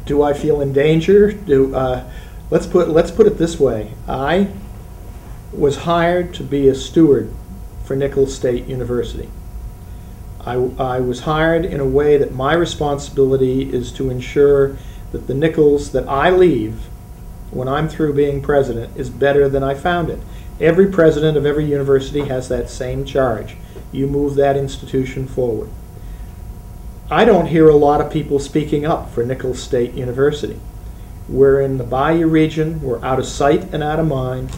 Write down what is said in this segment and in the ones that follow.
Do I feel in danger? Let's put it this way. I was hired to be a steward for Nicholls State University. I was hired in a way that my responsibility is to ensure that the Nicholls that I leave when I'm through being president is better than I found it. Every president of every university has that same charge. You move that institution forward. I don't hear a lot of people speaking up for Nicholls State University. We're in the Bayou region, we're out of sight and out of mind,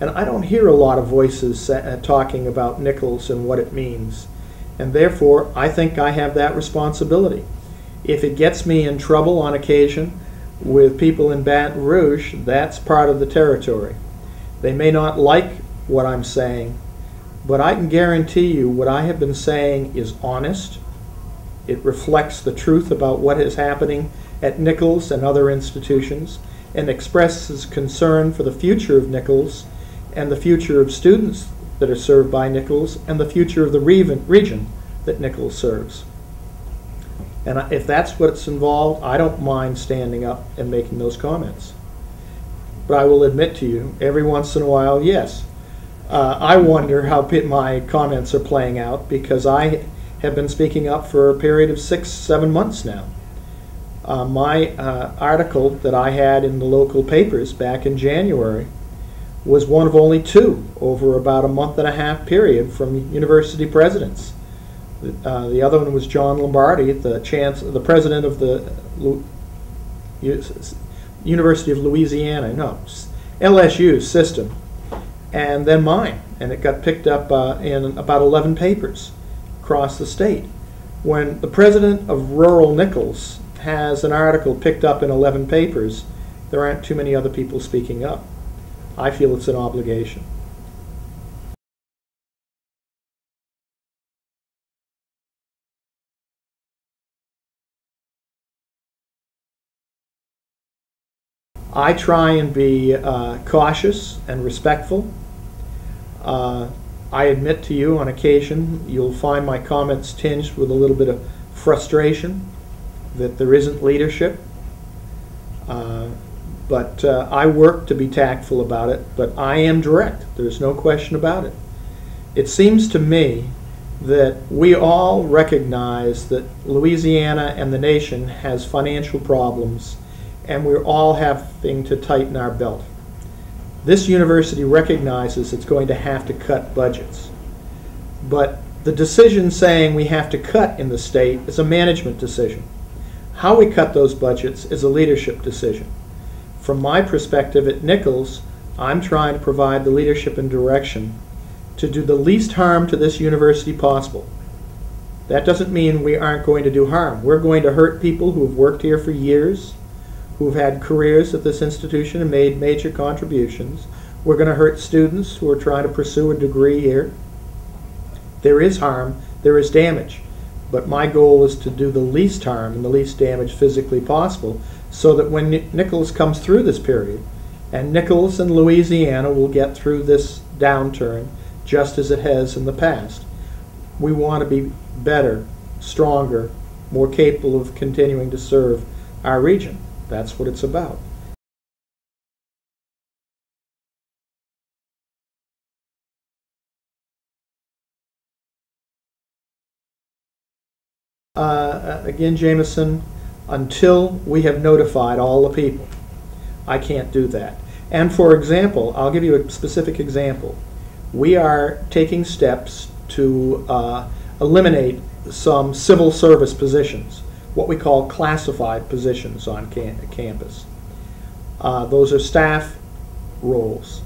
and I don't hear a lot of voices talking about Nicholls and what it means. And therefore, I think I have that responsibility. If it gets me in trouble on occasion with people in Baton Rouge, that's part of the territory. They may not like what I'm saying, but I can guarantee you what I have been saying is honest. It reflects the truth about what is happening at Nicholls and other institutions, and expresses concern for the future of Nicholls and the future of students that are served by Nicholls and the future of the region that Nicholls serves. And if that's what's involved, I don't mind standing up and making those comments. But I will admit to you, every once in a while, yes, I wonder how my comments are playing out, because I have been speaking up for a period of 6-7 months now. My article that I had in the local papers back in January was one of only 2 over about a month-and-a-half period from university presidents. The other one was John Lombardi, the president of the University of Louisiana, no, LSU system, and then mine, and it got picked up in about 11 papers across the state. When the president of rural Nicholls has an article picked up in 11 papers, there aren't too many other people speaking up. I feel it's an obligation. I try and be cautious and respectful. I admit to you on occasion you'll find my comments tinged with a little bit of frustration that there isn't leadership. But I work to be tactful about it, but I am direct. There's no question about it. It seems to me that we all recognize that Louisiana and the nation has financial problems, and we're all having to tighten our belt. This university recognizes it's going to have to cut budgets. But the decision saying we have to cut in the state is a management decision. How we cut those budgets is a leadership decision. From my perspective at Nicholls, I'm trying to provide the leadership and direction to do the least harm to this university possible. That doesn't mean we aren't going to do harm. We're going to hurt people who have worked here for years, who've had careers at this institution and made major contributions. We're going to hurt students who are trying to pursue a degree here. There is harm, there is damage, but my goal is to do the least harm and the least damage physically possible, so that when Nicholls comes through this period, and Nicholls and Louisiana will get through this downturn just as it has in the past, we want to be better, stronger, more capable of continuing to serve our region. That's what it's about. Again, Jamison, until we have notified all the people, I can't do that. And for example, I'll give you a specific example. We are taking steps to eliminate some civil service positions, what we call classified positions on campus. Those are staff roles.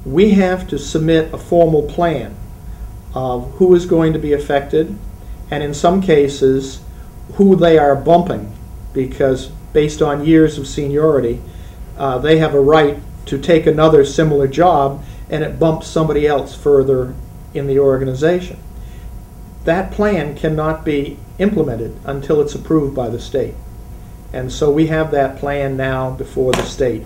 We have to submit a formal plan of who is going to be affected, and in some cases who they are bumping, because based on years of seniority, they have a right to take another similar job, and it bumps somebody else further in the organization. That plan cannot be implemented until it's approved by the state. And so we have that plan now before the state.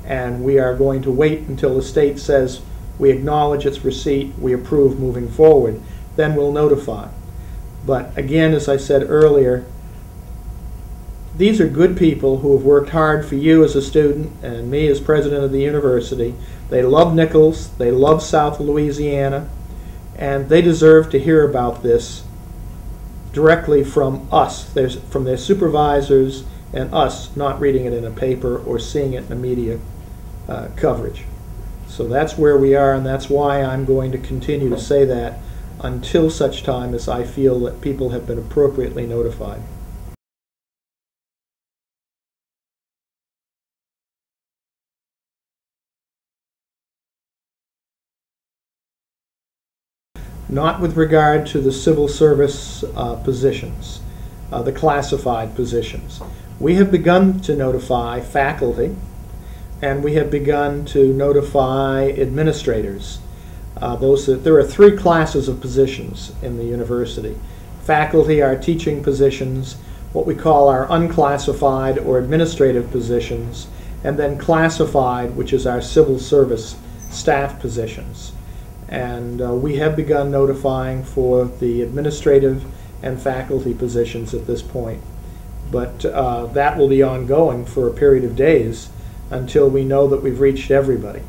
And we are going to wait until the state says we acknowledge its receipt, we approve moving forward, then we'll notify. But again, as I said earlier, these are good people who have worked hard for you as a student and me as president of the university. They love Nicholls, they love South Louisiana, and they deserve to hear about this directly from us, from their supervisors and us, not reading it in a paper or seeing it in the media coverage. So that's where we are, and that's why I'm going to continue to say that until such time as I feel that people have been appropriately notified. Not with regard to the civil service positions, the classified positions. We have begun to notify faculty, and we have begun to notify administrators. There are three classes of positions in the university. Faculty are teaching positions, what we call our unclassified or administrative positions, and then classified, which is our civil service staff positions. And we have begun notifying for the administrative and faculty positions at this point. But that will be ongoing for a period of days until we know that we've reached everybody.